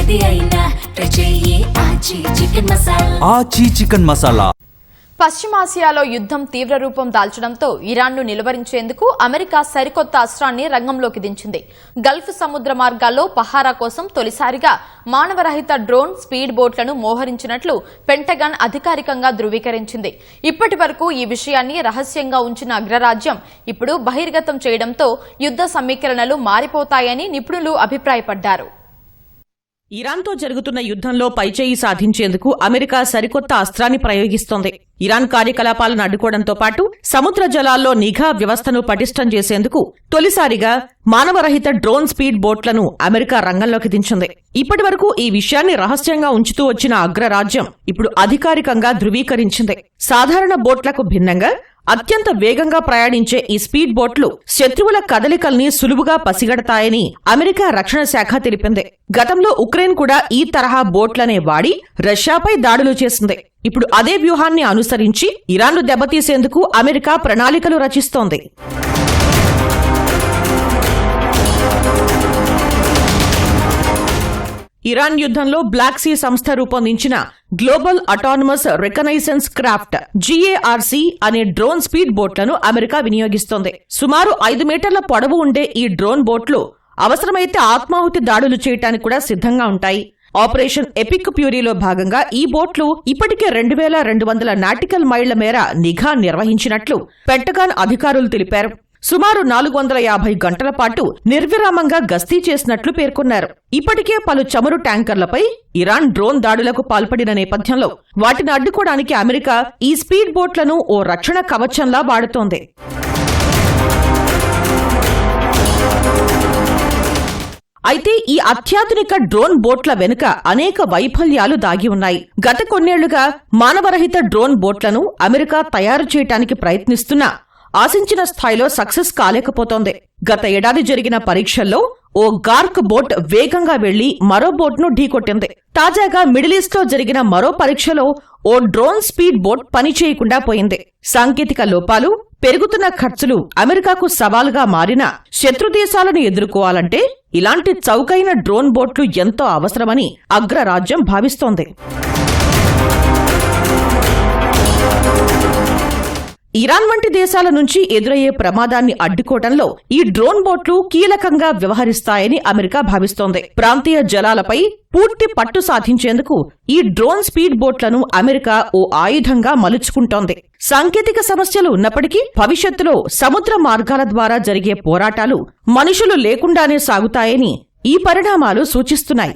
ఏది అయినా ట్రై చెయ్యి ఆచి చికెన్ మసాలా. ఆచి చికెన్ మసాలా. పశ్చిమాసియాలో యుద్ధం తీవ్ర రూపం దాల్చడంతో ఇరాన్ను నిలువరించేందుకు అమెరికా సరికొత్త అస్త్రాన్ని రంగంలోకి దించింది. గల్ఫ్ సముద్ర మార్గాల్లో పహారా కోసం తొలిసారిగా మానవరహిత డ్రోన్ స్పీడ్ బోట్లను మోహరించినట్లు పెంటగాన్ అధికారికంగా ధృవీకరించింది. ఇప్పటి వరకు ఈ విషయాన్ని రహస్యంగా ఉంచిన అగ్రరాజ్యం ఇప్పుడు బహిర్గతం చేయడంతో యుద్ధ సమీకరణలు మారిపోతాయని నిపుణులు అభిప్రాయపడ్డారు. ఇరాన్తో జరుగుతున్న యుద్ధంలో పైచేయి సాధించేందుకు అమెరికా సరికొత్త అస్త్రాన్ని ప్రయోగిస్తోంది. ఇరాన్ కార్యకలాపాలను అడ్డుకోవడంతో పాటు సముద్ర జలాల్లో నిఘా వ్యవస్థను పటిష్టం చేసేందుకు తొలిసారిగా మానవరహిత డ్రోన్ స్పీడ్ బోట్లను అమెరికా రంగంలోకి దించింది. ఇప్పటి వరకు ఈ విషయాన్ని రహస్యంగా ఉంచుతూ వచ్చిన అగ్రరాజ్యం ఇప్పుడు అధికారికంగా ధృవీకరించింది. సాధారణ బోట్లకు భిన్నంగా అత్యంత వేగంగా ప్రయాణించే ఈ స్పీడ్ బోట్లు శత్రువుల కదలికల్ని సులువుగా పసిగడతాయని అమెరికా రక్షణ శాఖ తెలిపింది. గతంలో ఉక్రెయిన్ కూడా ఈ తరహా బోట్లనే వాడి రష్యాపై దాడులు చేసింది. ఇప్పుడు అదే వ్యూహాన్ని అనుసరించి ఇరాన్ను దెబ్బతీసేందుకు అమెరికా ప్రణాళికలు రచిస్తోంది. ఇరాన్ యుద్ధంలో బ్లాక్ సీ సంస్థ రూపొందించిన global autonomous reconnaissance craft GARC అనే డ్రోన్ స్పీడ్ బోట్లను అమెరికా వినియోగిస్తోంది. సుమారు 5 మీటర్ల పొడవు ఉండే ఈ డ్రోన్ బోట్లు అవసరమైతే ఆత్మాహుతి దాడులు చేయడానికి కూడా సిద్ధంగా ఉంటాయి. ఆపరేషన్ ఎపిక్ ప్యూరీలో భాగంగా ఈ బోట్లు ఇప్పటికే 2200 నాటికల్ మైళ్ల మేర నిఘా నిర్వహించినట్లు పెంటగాన్ అధికారులు తెలిపారు. సుమారు 450 గంటల పాటు నిర్విరామంగా గస్తీ చేసినట్లు పేర్కొన్నారు. ఇప్పటికే పలు చమురు ట్యాంకర్లపై ఇరాన్ డ్రోన్ దాడులకు పాల్పడిన నేపథ్యంలో వాటిని అడ్డుకోవడానికి అమెరికా ఈ స్పీడ్ బోట్లను ఓ రక్షణ కవచంలా వాడుతోంది. అయితే ఈ అత్యాధునిక డ్రోన్ బోట్ల వెనుక అనేక వైఫల్యాలు దాగి ఉన్నాయి. గత కొన్నేళ్లుగా మానవరహిత డ్రోన్ బోట్లను అమెరికా తయారు చేయడానికి ప్రయత్నిస్తున్నా ఆశించిన స్థాయిలో సక్సెస్ కాలేకపోతోంది. గత ఏడాది జరిగిన పరీక్షల్లో ఓ గార్క్ బోట్ వేగంగా వెళ్లి మరో బోట్ను ఢీకొట్టింది. తాజాగా మిడిల్ ఈస్ట్ లో జరిగిన మరో పరీక్షలో ఓ డ్రోన్ స్పీడ్ బోట్ పనిచేయకుండా పోయింది. సాంకేతిక లోపాలు, పెరుగుతున్న ఖర్చులు అమెరికాకు సవాలుగా మారిన శత్రు దేశాలను ఎదుర్కోవాలంటే ఇలాంటి చౌకైన డ్రోన్ బోట్లు ఎంతో అవసరమని అగ్రరాజ్యం భావిస్తోంది. ఇరాన్ వంటి దేశాల నుంచి ఎదురయ్యే ప్రమాదాన్ని అడ్డుకోవడంలో ఈ డ్రోన్ బోట్లు కీలకంగా వ్యవహరిస్తాయని అమెరికా భావిస్తోంది. ప్రాంతీయ జలాలపై పూర్తి పట్టు సాధించేందుకు ఈ డ్రోన్ స్పీడ్ బోట్లను అమెరికా ఓ ఆయుధంగా మలుచుకుంటోంది. సాంకేతిక సమస్యలు ఉన్నప్పటికీ భవిష్యత్తులో సముద్ర మార్గాల ద్వారా జరిగే పోరాటాలు మనుషులు లేకుండానే సాగుతాయని ఈ పరిణామాలు సూచిస్తున్నాయి.